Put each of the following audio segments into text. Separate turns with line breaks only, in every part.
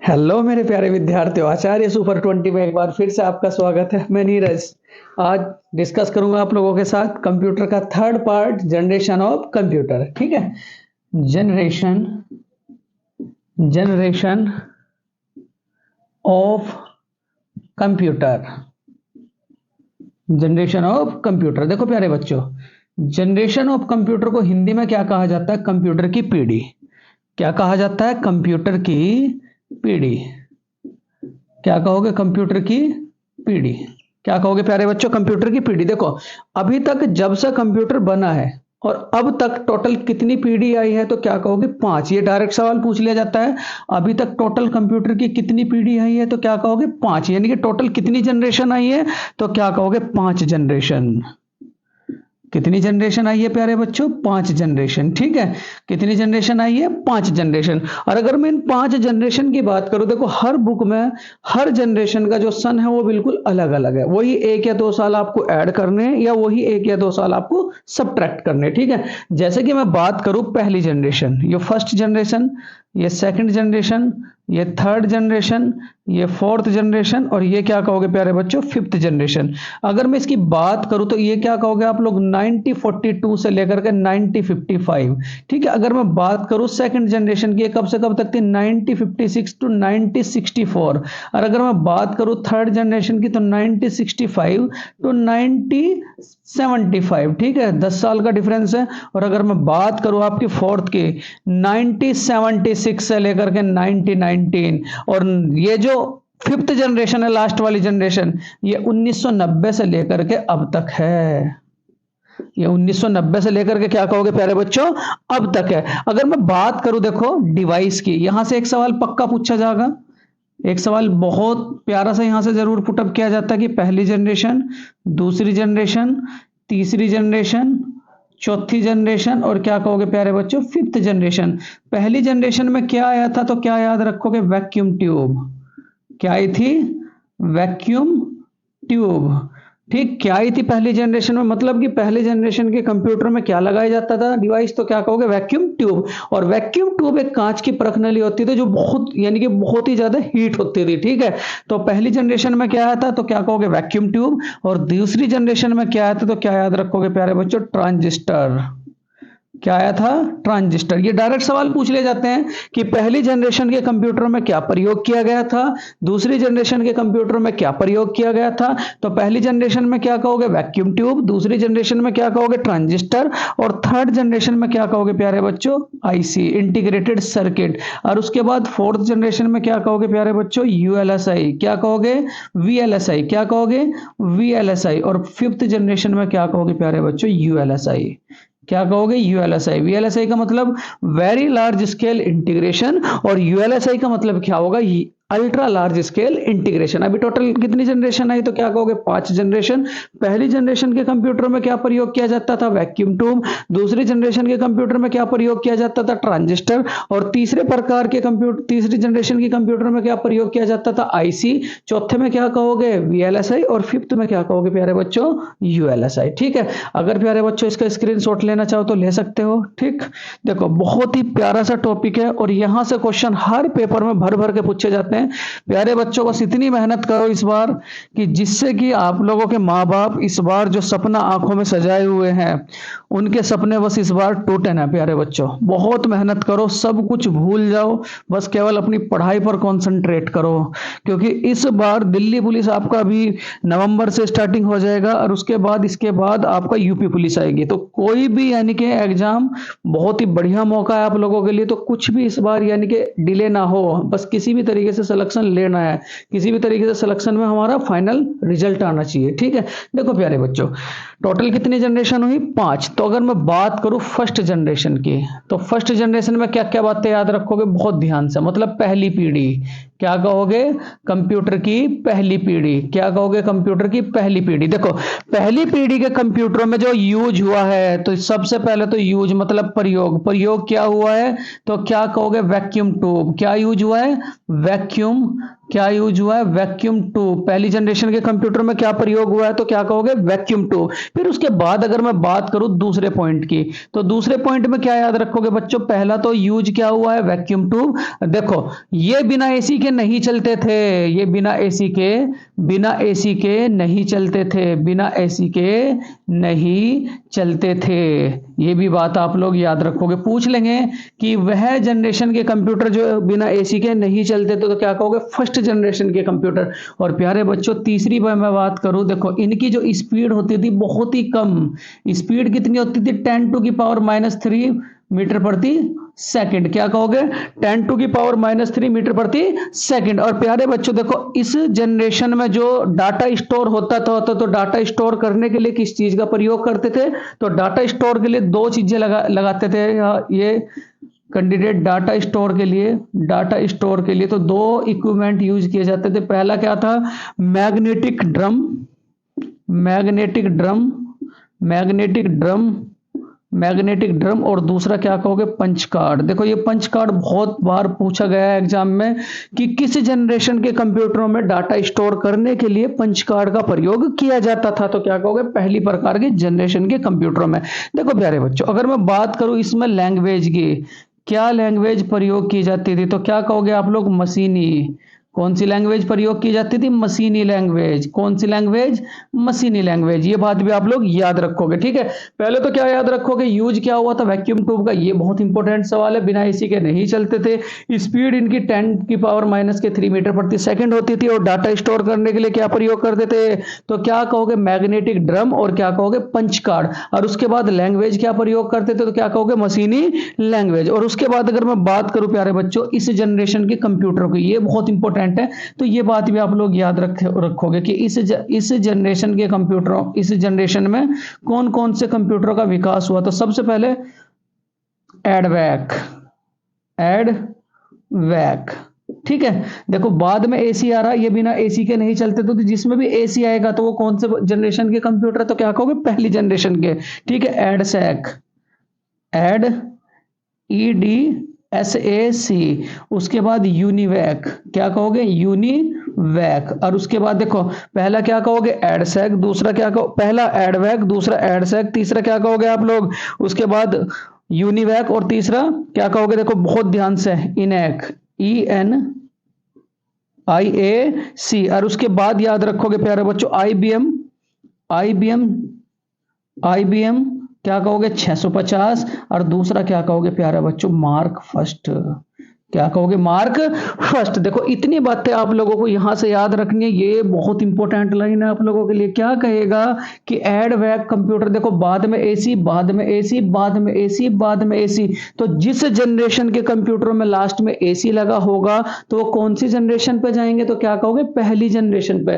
Hello मेरे प्यारे विद्यार्थियों, आचार्य सुपर 20 में एक बार फिर से आपका स्वागत है। मैं नीरज आज डिस्कस करूंगा आप लोगों के साथ कंप्यूटर का third part, generation of computer. ठीक है, generation generation of computer. Generation of computer, देखो प्यारे बच्चों, जनरेशन ऑफ कंप्यूटर को हिंदी में क्या कहा जाता है? कंप्यूटर की पीढ़ी। क्या कहा जाता है? कंप्यूटर की पीढ़ी। क्या कहोगे? कंप्यूटर की पीढ़ी। क्या कहोगे प्यारे बच्चों? कंप्यूटर की पीढ़ी। देखो, अभी तक जब से कंप्यूटर बना है और अब तक टोटल कितनी पीढ़ी आई है? तो क्या कहोगे? 5। ये डायरेक्ट सवाल पूछ लिया जाता है, अभी तक टोटल कंप्यूटर की कितनी पीढ़ी आई है? तो क्या कहोगे? 5। यानी कि टोटल कितनी जनरेशन आई है? तो क्या कहोगे? 5 जनरेशन। कितनी जनरेशन आई है प्यारे बच्चों? 5 जनरेशन। ठीक है, कितनी जनरेशन आई है? 5 जनरेशन। और अगर मैं इन 5 जनरेशन की बात करूं, देखो हर बुक में हर जनरेशन का जो सन है वो बिल्कुल अलग अलग है। वही 1 या 2 साल आपको ऐड करने हैं या वही 1 या 2 साल आपको सब्ट्रैक्ट करने। ठीक है, जैसे कि मैं बात करूं पहली जनरेशन, ये फर्स्ट जनरेशन, ये सेकंड जनरेशन, ये थर्ड जनरेशन, ये फोर्थ जनरेशन और ये क्या कहोगे प्यारे बच्चों? Fifth generation. अगर मैं इसकी बात करूं तो ये क्या कहोगे आप लोग? 1942 से लेकर के 1955। ठीक है, अगर मैं बात करूं सेकंड जनरेशन की, कब से कब तक थी? 1956 टू 1964। और अगर मैं बात करूं थर्ड जनरेशन की तो 1965 टू 1975। ठीक है, 10 साल का डिफरेंस है। और अगर मैं बात करूं आपकी फोर्थ की, 1976 से लेकर के 1919। और ये जो फिफ्थ जनरेशन है, लास्ट वाली जनरेशन, ये 1990 से लेकर के अब तक है। ये 1990 से लेकर के क्या कहोगे प्यारे बच्चों? अब तक है। अगर मैं बात करूं देखो डिवाइस की, यहां से एक सवाल पक्का पूछा जाएगा। एक सवाल बहुत प्यारा सा यहां से जरूर पुटअप किया जाता है कि पहली जनरेशन, दूसरी जनरेशन, तीसरी जनरेशन, चौथी जनरेशन और क्या कहोगे प्यारे बच्चों? Fifth generation. पहली जनरेशन में क्या आया था? तो क्या याद रखोगे? Vacuum tube. क्या आई थी? Vacuum tube. ठीक, क्या आई थी पहली जनरेशन में? मतलब कि पहले जनरेशन के कंप्यूटर में क्या लगाया जाता था डिवाइस? तो क्या कहोगे? Vacuum tube. और वैक्यूम ट्यूब एक कांच की परखनली होती थी जो बहुत यानी कि बहुत ही ज्यादा हीट होती थी। ठीक है, तो पहली जनरेशन में क्या आया था? तो क्या कहोगे? Vacuum tube. और दूसरी जनरेशन में क्या आया था? तो क्या याद रखोगे प्यारे बच्चों? ट्रांजिस्टर। क्या आया था? ट्रांजिस्टर। ये डायरेक्ट सवाल पूछ ले जाते हैं कि पहली जनरेशन के कंप्यूटर में क्या प्रयोग किया गया था, दूसरी जनरेशन के कंप्यूटर में क्या प्रयोग किया गया था। तो पहली जनरेशन में क्या कहोगे? Vacuum tube. दूसरी जनरेशन में क्या कहोगे? ट्रांजिस्टर। और थर्ड जनरेशन में क्या कहोगे प्यारे बच्चों? IC, integrated circuit. और उसके बाद फोर्थ जनरेशन में क्या कहोगे प्यारे बच्चों? यूएलएसआई। क्या कहोगे? वीएलएसआई। क्या कहोगे? वीएलएसआई। और फिफ्थ जनरेशन में क्या कहोगे प्यारे बच्चों? यूएलएसआई। क्या कहोगे? यूएलएसआई। वीएलएसआई का मतलब वेरी लार्ज स्केल इंटीग्रेशन और यूएलएसआई का मतलब क्या होगा? Ultra large scale integration. अभी टोटल कितनी जनरेशन आई? तो क्या कहोगे? 5 जनरेशन। पहली जनरेशन के कंप्यूटर में क्या प्रयोग किया जाता था? Vacuum tube. दूसरी जनरेशन के कंप्यूटर में क्या प्रयोग किया जाता था? ट्रांजिस्टर। और तीसरे प्रकार के कंप्यूटर, तीसरी जनरेशन के कंप्यूटर में क्या प्रयोग किया जाता था? आईसी। चौथे में क्या कहोगे? वीएलएसआई। और फिफ्थ में क्या कहोगे प्यारे बच्चों? यूएलएसआई। ठीक है, अगर प्यारे बच्चों इसका स्क्रीनशॉट लेना चाहो तो ले सकते हो। ठीक, देखो बहुत ही प्यारा सा टॉपिक है और यहां से क्वेश्चन हर पेपर में भर भर के पूछे जाते हैं। प्यारे बच्चों, बस इतनी मेहनत करो इस बार कि जिससे कि आप लोगों के माँ बाप इस बार जो सपना आंखों में सजाए हुए हैं उनके सपने बस इस बार टूटे ना। प्यारे बच्चों बहुत मेहनत करो, सब कुछ भूल जाओ, बस केवल अपनी पढ़ाई पर कंसंट्रेट करो। क्योंकि इस बार दिल्ली पुलिस आपका भी नवंबर से स्टार्टिंग हो जाएगा और उसके बाद इसके बाद आपका यूपी पुलिस आएगी। तो कोई भी यानी कि एग्जाम बहुत ही बढ़िया मौका है आप लोगों के लिए। तो कुछ भी इस बार यानी कि डिले ना हो, बस किसी भी तरीके से सिलेक्शन लेना है, किसी भी तरीके से सिलेक्शन में हमारा फाइनल रिजल्ट आना चाहिए। ठीक है, देखो प्यारे बच्चों टोटल कितनी जनरेशन हुई? 5। तो अगर मैं बात करूं फर्स्ट जनरेशन की, तो फर्स्ट जनरेशन में क्या क्या बातें याद रखोगे बहुत ध्यान से? मतलब पहली पीढ़ी। क्या कहोगे? कंप्यूटर की पहली पीढ़ी। क्या कहोगे? कंप्यूटर की पहली पीढ़ी। देखो पहली पीढ़ी के कंप्यूटरों में जो यूज हुआ है, तो सबसे पहले तो यूज मतलब प्रयोग। प्रयोग क्या हुआ है? तो क्या कहोगे? Vacuum tube. क्या यूज हुआ है? वैक्यूम क्या यूज हुआ है? Vacuum tube. पहली जनरेशन के कंप्यूटर में क्या प्रयोग हुआ है? तो क्या कहोगे? Vacuum tube. फिर उसके बाद अगर मैं बात करूं दूसरे पॉइंट की, तो दूसरे पॉइंट में क्या याद रखोगे बच्चों? पहला तो यूज क्या हुआ है? Vacuum tube. देखो ये बिना एसी के नहीं चलते थे, ये बिना एसी के नहीं चलते थे, बिना एसी के नहीं चलते थे। ये भी बात आप लोग याद रखोगे, पूछ लेंगे कि वह जनरेशन के कंप्यूटर जो बिना एसी के नहीं चलते तो क्या कहोगे? फर्स्ट जनरेशन के कंप्यूटर। और प्यारे बच्चों तीसरी बार मैं बात करूं, देखो इनकी जो स्पीड होती थी बहुत ही कम। स्पीड कितनी होती थी? 10⁻³ मीटर प्रति सेकंड। क्या कहोगे? 10⁻³ मीटर प्रति सेकंड। और प्यारे बच्चों देखो इस जनरेशन में जो डाटा स्टोर होता था तो डाटा स्टोर करने के लिए किस चीज का प्रयोग करते थे? तो डाटा स्टोर के लिए दो चीजें लगाते थे ये कैंडिडेट। डाटा स्टोर के लिए तो दो इक्विपमेंट यूज किए जाते थे। पहला क्या था? Magnetic drum, magnetic drum. और दूसरा क्या कहोगे? Punch card. देखो ये पंच कार्ड बहुत बार पूछा गया है एग्जाम में कि किस जनरेशन के कंप्यूटरों में डाटा स्टोर करने के लिए पंच कार्ड का प्रयोग किया जाता था? तो क्या कहोगे? पहली प्रकार के जनरेशन के कंप्यूटरों में। देखो प्यारे बच्चों अगर मैं बात करूं इसमें लैंग्वेज की, क्या लैंग्वेज प्रयोग की जाती थी? तो क्या कहोगे आप लोग? मशीनी। कौन सी लैंग्वेज प्रयोग की जाती थी? मशीनी लैंग्वेज। कौन सी लैंग्वेज? मशीनी लैंग्वेज। ये बात भी आप लोग याद रखोगे, ठीक है। पहले तो क्या याद रखोगे? यूज क्या हुआ था वैक्यूम ट्यूब का, ये बहुत इंपॉर्टेंट सवाल है। बिना एसी के नहीं चलते थे। स्पीड इनकी 10⁻³ मीटर प्रति सेकंड होती थी। और डाटा स्टोर करने के लिए क्या प्रयोग करते थे? तो क्या कहोगे? Magnetic drum. और क्या कहोगे? Punch card. और उसके बाद लैंग्वेज क्या प्रयोग करते थे? तो क्या कहोगे? मशीनी लैंग्वेज। और उसके बाद अगर मैं बात करूं प्यारे बच्चों इस जनरेशन के कंप्यूटर की, ये बहुत इंपॉर्टेंट है, तो ये बात भी आप लोग याद रखोगे कि इस जनरेशन के कंप्यूटरों, इस जनरेशन में कौन कौन से कंप्यूटरों का विकास हुआ? तो सबसे पहले एडवैक, ठीक है। देखो बाद में एसी आ रहा है, ये बिना एसी के नहीं चलते तो जिसमें भी एसी आएगा तो वो कौन से जनरेशन के कंप्यूटर? तो क्या कहोगे? पहली जनरेशन के, ठीक है। EDSAC। उसके बाद यूनिवैक। क्या कहोगे? यूनिवैक। और उसके बाद देखो पहला क्या कहोगे? एडसैक। दूसरा क्या कहो? पहला एडवैक, दूसरा एडसैक, तीसरा क्या कहोगे आप लोग? उसके बाद यूनिवैक। और तीसरा क्या कहोगे? देखो बहुत ध्यान से, इनैक, ENIAC। और उसके बाद याद रखोगे प्यारे बच्चों IBM क्या कहोगे? 650। और दूसरा क्या कहोगे प्यारे बच्चों? Mark first. क्या कहोगे? Mark first. देखो इतनी बातें आप लोगों को यहां से याद रखनी है, ये बहुत इंपॉर्टेंट लाइन है आप लोगों के लिए। क्या कहेगा कि एडवैक कंप्यूटर, देखो बाद में एसी, बाद में एसी, बाद में एसी, बाद में एसी, तो जिस जनरेशन के कंप्यूटर में लास्ट में एसी लगा होगा तो वो कौन सी जनरेशन पे जाएंगे? तो क्या कहोगे? पहली जनरेशन पे,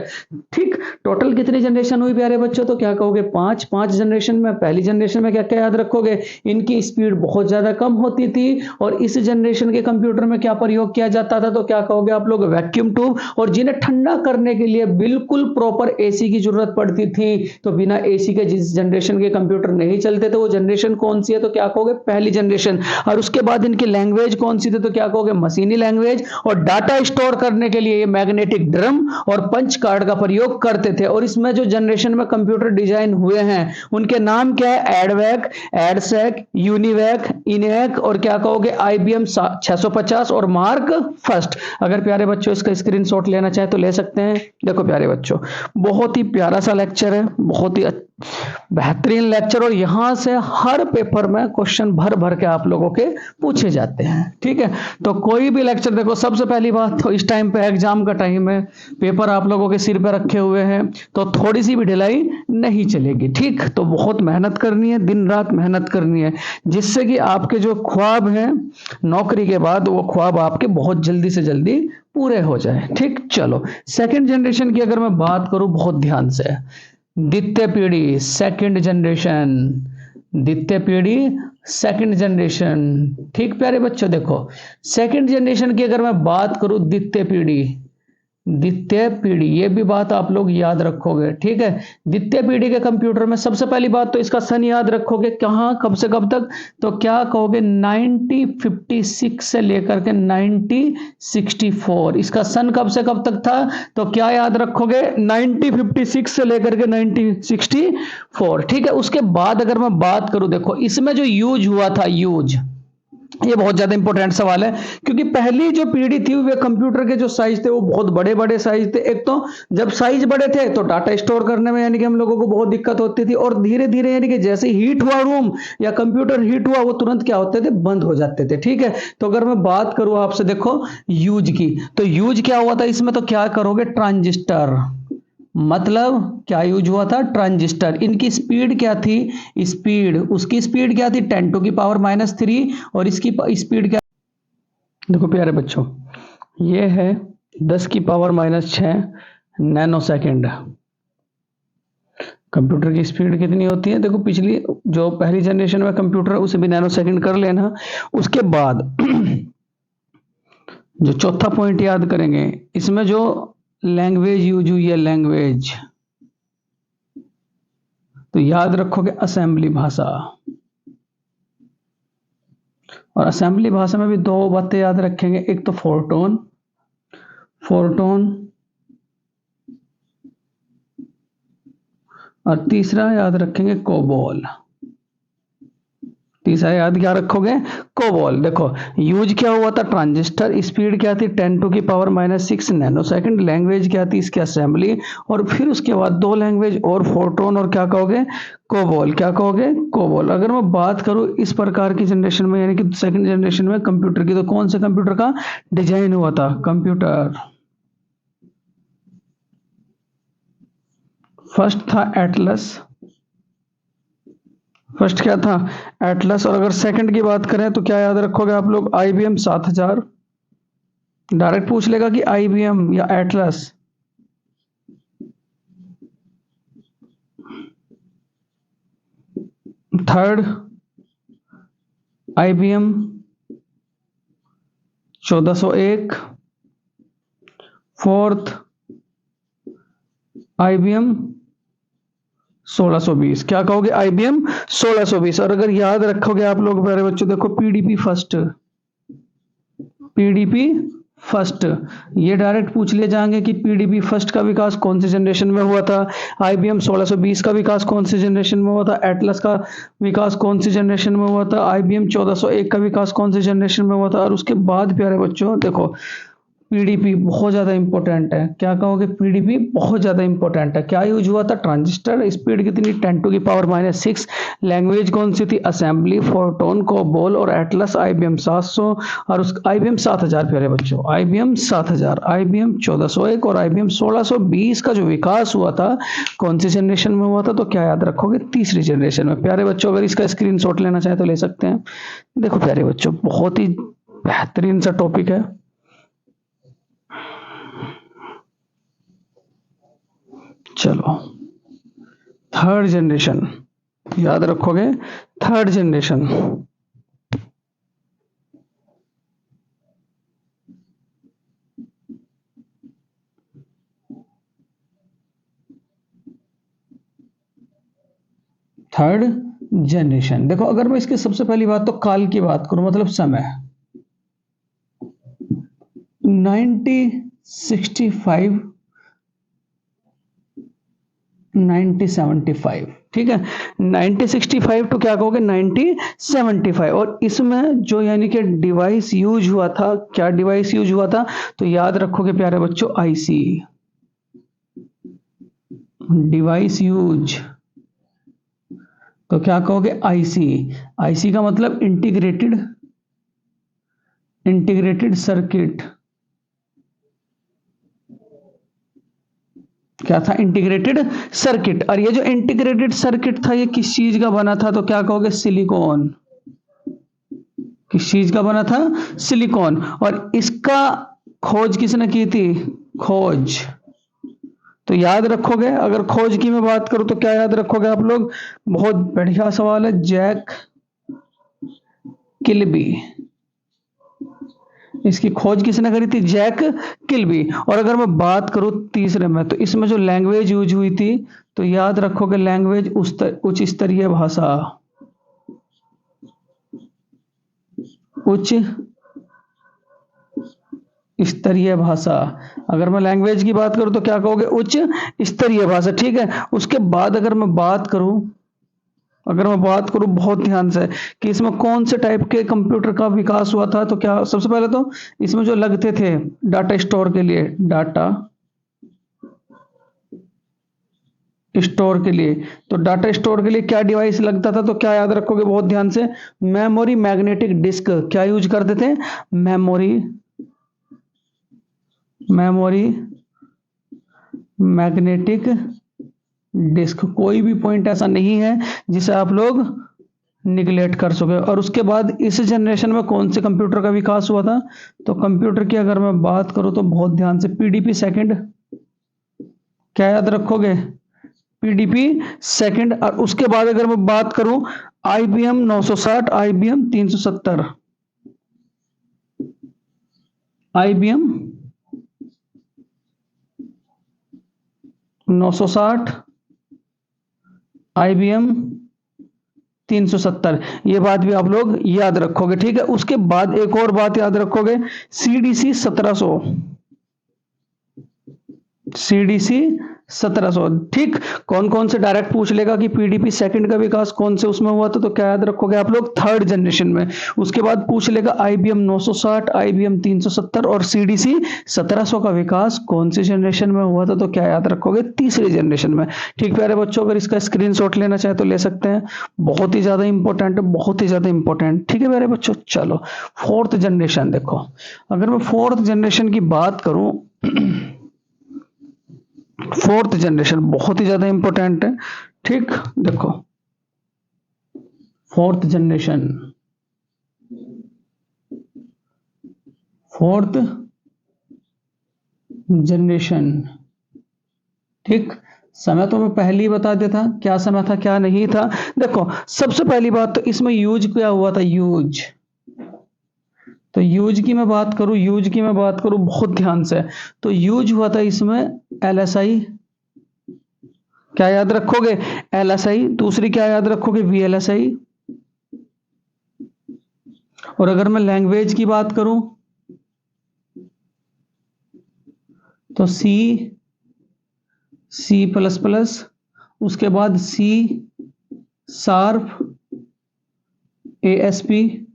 ठीक। टोटल कितनी जनरेशन हुई प्यारे बच्चों? तो क्या कहोगे? 5 जनरेशन में। पहली जनरेशन में क्या क्या याद रखोगे? इनकी स्पीड बहुत ज्यादा कम होती थी। और इस जनरेशन के कंप्यूटर में क्या प्रयोग किया जाता था? तो क्या कहोगे आप लोग? Vacuum tube. और जिन्हें ठंडा करने के लिए बिल्कुल प्रॉपर एसी की जरूरत पड़ती थी, तो बिना एसी के जिस जनरेशन के कंप्यूटर नहीं चलते थे वो जनरेशन कौन सी है? तो क्या कहोगे? पहली जनरेशन। और उसके बाद इनकी लैंग्वेज कौन सी थी? तो क्या कहोगे? मशीनी लैंग्वेज। और डाटा स्टोर करने के लिए ये मैग्नेटिक ड्रम और पंच कार्ड का प्रयोग करते थे। और इसमें जो जनरेशन में कंप्यूटर डिजाइन हुए हैं उनके नाम क्या है? एडवैक, एडसैक, यूनिवैक, इनैक, और क्या कहोगे? IBM 650 और मार्क फर्स्ट। अगर प्यारे बच्चों इसका स्क्रीनशॉट लेना चाहे तो ले सकते हैं। देखो प्यारे बच्चों बहुत ही प्यारा सा लेक्चर है, बहुत ही बेहतरीन लेक्चर। और यहां से हर पेपर में क्वेश्चन भर भर के आप लोगों के पूछे जाते हैं, ठीक है। तो कोई भी लेक्चर, देखो सबसे पहली बात तो इस टाइम पे एग्जाम का टाइम है, पेपर आप लोगों के सिर पे रखे हुए हैं, तो थोड़ी सी भी ढिलाई नहीं चलेगी, ठीक। तो बहुत मेहनत करनी है, दिन रात मेहनत करनी है, जिससे कि आपके जो ख्वाब हैं नौकरी के बाद वो ख्वाब आपके बहुत जल्दी से जल्दी पूरे हो जाए, ठीक। चलो सेकंड जनरेशन की अगर मैं बात करूं बहुत ध्यान से, द्वितीय पीढ़ी, सेकंड जनरेशन, द्वितीय पीढ़ी, सेकंड जनरेशन, ठीक प्यारे बच्चों। देखो सेकंड जनरेशन की अगर मैं बात करूं, द्वितीय पीढ़ी, द्वितीय पीढ़ी, ये भी बात आप लोग याद रखोगे, ठीक है। द्वितीय पीढ़ी के कंप्यूटर में सबसे पहली बात तो इसका सन याद रखोगे, कहाँ कब से कब तक, तो क्या कहोगे 1956 से लेकर के 1964। इसका सन कब से कब तक था, तो क्या याद रखोगे 1956 से लेकर के 1964, ठीक है। उसके बाद अगर मैं बात करूं, देखो इसमें जो यूज हुआ था, यूज, ये बहुत ज्यादा इंपॉर्टेंट सवाल है, क्योंकि पहली जो पीढ़ी थी वे कंप्यूटर के जो साइज थे वो बहुत बड़े बड़े साइज थे। एक तो जब साइज बड़े थे तो डाटा स्टोर करने में यानी कि हम लोगों को बहुत दिक्कत होती थी, और धीरे धीरे यानी कि जैसे हीट हुआ रूम या कंप्यूटर हीट हुआ वो तुरंत क्या होते थे, बंद हो जाते थे, ठीक है। तो अगर मैं बात करूं आपसे देखो यूज की, तो यूज क्या हुआ था इसमें, तो क्या करोगे ट्रांजिस्टर, मतलब क्या यूज हुआ था, ट्रांजिस्टर। इनकी स्पीड क्या थी, स्पीड, उसकी स्पीड क्या थी 10⁻³ और इसकी स्पीड क्या, देखो प्यारे बच्चों ये है 10⁻⁶ नैनो सेकेंड। कंप्यूटर की स्पीड कितनी होती है, देखो पिछली जो पहली जनरेशन में कंप्यूटर है उसे भी नैनो सेकेंड कर लेना। उसके बाद जो चौथा पॉइंट याद करेंगे, इसमें जो लैंग्वेज यूज हुई है, लैंग्वेज, तो याद रखोगे असेंबली भाषा। और असेंबली भाषा में भी दो बातें याद रखेंगे, एक तो फोरटोन, फोरटोन, और तीसरा याद रखेंगे कोबोल। तीसरा याद क्या रखोगे, कोबोल। देखो यूज क्या हुआ था ट्रांजिस्टर, स्पीड क्या थी 10⁻⁶ नैनो सेकेंड, लैंग्वेज क्या थी इसकी असेंबली, और फिर उसके बाद दो लैंग्वेज और फोरटोन, और क्या कहोगे कोबोल, क्या कहोगे कोबोल। अगर मैं बात करूं इस प्रकार की जनरेशन में यानी कि सेकंड जनरेशन में कंप्यूटर की, तो कौन से कंप्यूटर का डिजाइन हुआ था, कंप्यूटर फर्स्ट था एटलस, फर्स्ट क्या था एटलस। और अगर सेकंड की बात करें तो क्या याद रखोगे आप लोग, IBM 7000। डायरेक्ट पूछ लेगा कि IBM या Atlas. Third IBM 1401, fourth IBM 1620। क्या कहोगे IBM 1620। और अगर याद रखोगे आप लोग प्यारे बच्चों, देखो PDP फर्स्ट, PDP फर्स्ट, ये डायरेक्ट पूछ ले जाएंगे कि PDP फर्स्ट का विकास कौन सी जनरेशन में हुआ था, IBM 1620 का विकास कौन सी जनरेशन में हुआ था, एटलस का विकास कौन सी जनरेशन में हुआ था, IBM 1401 का विकास कौन सी जनरेशन में हुआ था। और उसके बाद प्यारे बच्चों देखो PDP बहुत ज्यादा इंपॉर्टेंट है, क्या कहोगे PDP बहुत ज्यादा इंपॉर्टेंट है। क्या यूज हुआ था ट्रांजिस्टर, स्पीड कितनी 10⁻⁶, लैंग्वेज कौन सी थी असेंबली, फोरटोन, कोबोल और एटलस, IBM 700 और उस IBM 7000 प्यारे बच्चों, IBM 7000, IBM 1401 और IBM 1620 का जो विकास हुआ था कौन सी जनरेशन में हुआ था, तो क्या याद रखोगे तीसरी जनरेशन में। प्यारे बच्चों अगर इसका स्क्रीनशॉट लेना चाहे तो ले सकते हैं। देखो प्यारे बच्चों बहुत ही बेहतरीन सा टॉपिक है। चलो थर्ड जनरेशन याद रखोगे, थर्ड जनरेशन, थर्ड जनरेशन। देखो अगर मैं इसकी सबसे पहली बात तो काल की बात करूं, मतलब समय 1965 1975, ठीक है 1965 तो क्या कहोगे 1975। और इसमें जो यानी कि डिवाइस यूज हुआ था, क्या डिवाइस यूज हुआ था, तो याद रखोगे प्यारे बच्चों IC, डिवाइस यूज, तो क्या कहोगे IC। IC का मतलब इंटीग्रेटेड सर्किट, क्या था इंटीग्रेटेड सर्किट। और ये जो इंटीग्रेटेड सर्किट था ये किस चीज का बना था, तो क्या कहोगे सिलिकॉन, किस चीज का बना था सिलिकॉन। और इसका खोज किसने की थी, खोज, तो याद रखोगे अगर खोज की मैं बात करूं तो क्या याद रखोगे आप लोग, बहुत बढ़िया सवाल है, जैक किल्बी, इसकी खोज किसने करी थी? Jack Kilby. और अगर मैं बात करूं तीसरे में, तो इसमें जो लैंग्वेज यूज हुई थी, तो याद रखोगे लैंग्वेज उच्च स्तरीय भाषा, उच्च स्तरीय भाषा। अगर मैं लैंग्वेज की बात करूं तो क्या कहोगे? उच्च स्तरीय भाषा, ठीक है। उसके बाद अगर मैं बात करूं बहुत ध्यान से कि इसमें कौन से टाइप के कंप्यूटर का विकास हुआ था, तो क्या सबसे पहले तो इसमें जो लगते थे डाटा स्टोर के लिए, तो डाटा स्टोर के लिए क्या डिवाइस लगता था? तो क्या याद रखोगे बहुत ध्यान से? Memory magnetic disk. क्या यूज करते थे? Memory magnetic disk. कोई भी पॉइंट ऐसा नहीं है जिसे आप लोग निगलेक्ट कर सके। और उसके बाद इस जनरेशन में कौन से कंप्यूटर का विकास हुआ था? तो कंप्यूटर की अगर मैं बात करूं तो बहुत ध्यान से पीडीपी सेकंड। क्या याद रखोगे? PDP second. और उसके बाद अगर मैं बात करूं आईबीएम 960, आईबीएम 370, आईबीएम 960, आईबीएम 370। ये बात भी आप लोग याद रखोगे, ठीक है। उसके बाद एक और बात याद रखोगे, सीडीसी 1700, सीडीसी 1700, ठीक। कौन कौन से डायरेक्ट पूछ लेगा कि पीडीपी सेकंड का विकास कौन से उसमें हुआ था, तो क्या याद रखोगे आप लोग? थर्ड जनरेशन में। उसके बाद पूछ लेगा आईबीएम 960, आईबीएम 370 और सीडीसी 1700 का विकास कौन से जनरेशन में हुआ था, तो क्या याद रखोगे? तीसरी जनरेशन में, ठीक। प्यारे बच्चों, अगर इसका स्क्रीनशॉट लेना चाहे तो ले सकते हैं। बहुत ही ज्यादा इंपॉर्टेंट है, बहुत ही ज्यादा इंपॉर्टेंट, ठीक है प्यारे बच्चों। चलो फोर्थ जनरेशन देखो। अगर मैं फोर्थ जनरेशन की बात करूं, फोर्थ जनरेशन बहुत ही ज्यादा इंपॉर्टेंट है, ठीक। देखो फोर्थ जनरेशन, ठीक। समय तो मैं पहले ही बता दिया था क्या समय था क्या नहीं था। देखो सबसे पहली बात तो इसमें यूज क्या हुआ था? यूज की मैं बात करूं बहुत ध्यान से, तो यूज हुआ था इसमें एलएसआई। क्या याद रखोगे? एलएसआई। दूसरी क्या याद रखोगे? वीएलएसआई। और अगर मैं लैंग्वेज की बात करूं तो सी प्लस प्लस, उसके बाद सी शार्प, एएसपी,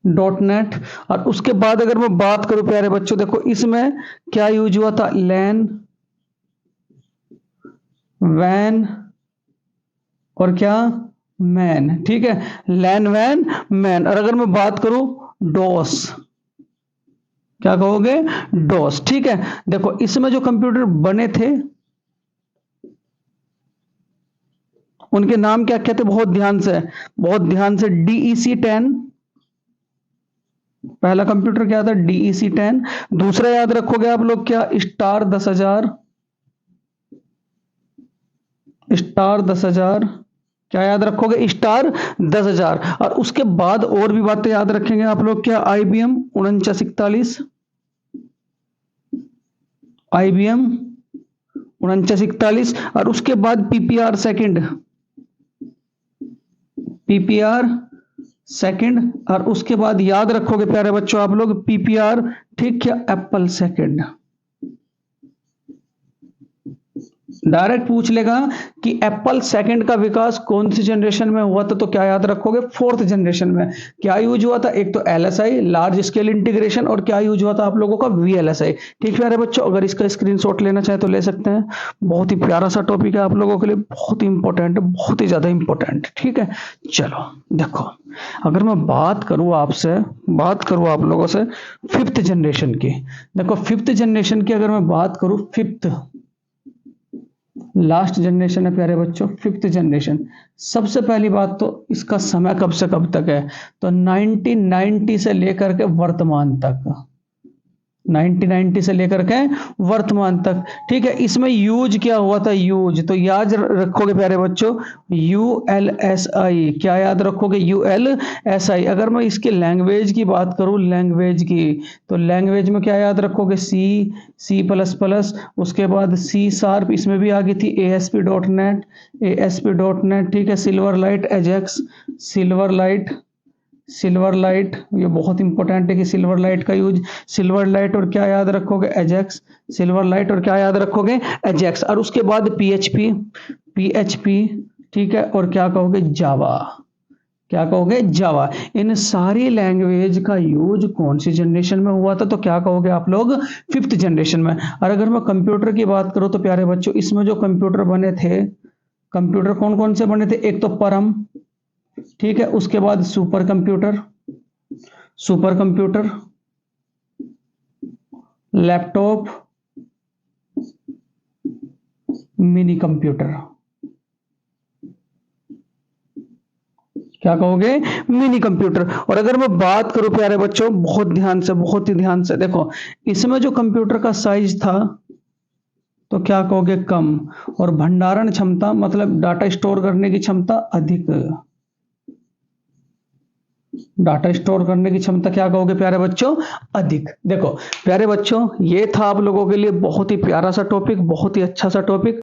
.NET। और उसके बाद अगर मैं बात करूं प्यारे बच्चों, देखो इसमें क्या यूज हुआ था? लैन, वैन और क्या? मैन, ठीक है। लैन, वैन, मैन। और अगर मैं बात करूं डोस, क्या कहोगे? डोस, ठीक है। देखो इसमें जो कंप्यूटर बने थे उनके नाम क्या क्या थे? बहुत ध्यान से डीईसी 10, पहला कंप्यूटर क्या था? डीईसी 10। दूसरा याद रखोगे आप लोग क्या? Star 10,000, star 10,000। क्या याद रखोगे? स्टार 10,000। और उसके बाद और भी बातें याद रखेंगे आप लोग क्या? IBM 4941, IBM 4941। और उसके बाद पीपीआर सेकंड। और उसके बाद याद रखोगे प्यारे बच्चों आप लोग पीपीआर, ठीक है, एप्पल सेकंड। डायरेक्ट पूछ लेगा कि एप्पल सेकंड का विकास कौन सी जनरेशन में हुआ था, तो क्या याद रखोगे? फोर्थ जनरेशन में। क्या यूज हुआ था? एक तो एलएसआई, लार्ज स्केल इंटीग्रेशन, और क्या यूज हुआ था आप लोगों का? वीएलएसआई, ठीक है प्यारे बच्चों। अगर इसका स्क्रीनशॉट लेना चाहे तो ले सकते हैं। बहुत ही प्यारा सा टॉपिक है आप लोगों के लिए, बहुत ही इंपॉर्टेंट है, बहुत ही ज्यादा इंपॉर्टेंट, ठीक है। चलो देखो, अगर मैं बात करूं आप लोगों से फिफ्थ जनरेशन की। देखो फिफ्थ जनरेशन की अगर मैं बात करूं, फिफ्थ लास्ट जनरेशन है प्यारे बच्चों, फिफ्थ जनरेशन। सबसे पहली बात तो इसका समय कब से कब तक है? तो 1990 से लेकर के वर्तमान तक, 1990 से लेकर के वर्तमान तक। ठीक है, इसमें यूज क्या हुआ था, यूज तो याद रखोगे प्यारे बच्चों, ULSI, क्या याद रखोगे, ULSI। अगर मैं इसके लैंग्वेज की बात करूं, लैंग्वेज की, तो लैंग्वेज में क्या याद रखोगे, C++, उसके बाद C#, इसमें भी आ गई थी ASP.NET, ठीक है, silver light, Ajax, silver light, ये बहुत इंपॉर्टेंट है कि सिल्वर लाइट का यूज, सिल्वर लाइट और क्या याद रखोगे, एजेक्स, सिल्वर लाइट और क्या याद रखोगे, एजेक्स। और उसके बाद PHP, ठीक है, और क्या कहोगे, जावा, क्या कहोगे, जावा। इन सारी लैंग्वेज का यूज कौन सी जनरेशन में हुआ था, तो क्या कहोगे आप लोग, 5th जनरेशन में। और अगर मैं कंप्यूटर की बात करूं तो प्यारे बच्चों, इसमें जो कंप्यूटर बने थे, कंप्यूटर कौन कौन से बने थे, एक तो परम, ठीक है, उसके बाद super computer, laptop, mini computer, क्या कहोगे, मिनी कंप्यूटर। और अगर मैं बात करूं प्यारे बच्चों, बहुत ही ध्यान से देखो, इसमें जो कंप्यूटर का साइज था तो क्या कहोगे, कम, और भंडारण क्षमता मतलब डाटा स्टोर करने की क्षमता अधिक, डाटा स्टोर करने की क्षमता क्या कहोगे प्यारे बच्चों, अधिक। देखो प्यारे बच्चों, ये था आप लोगों के लिए बहुत ही प्यारा सा टॉपिक, बहुत ही अच्छा सा टॉपिक।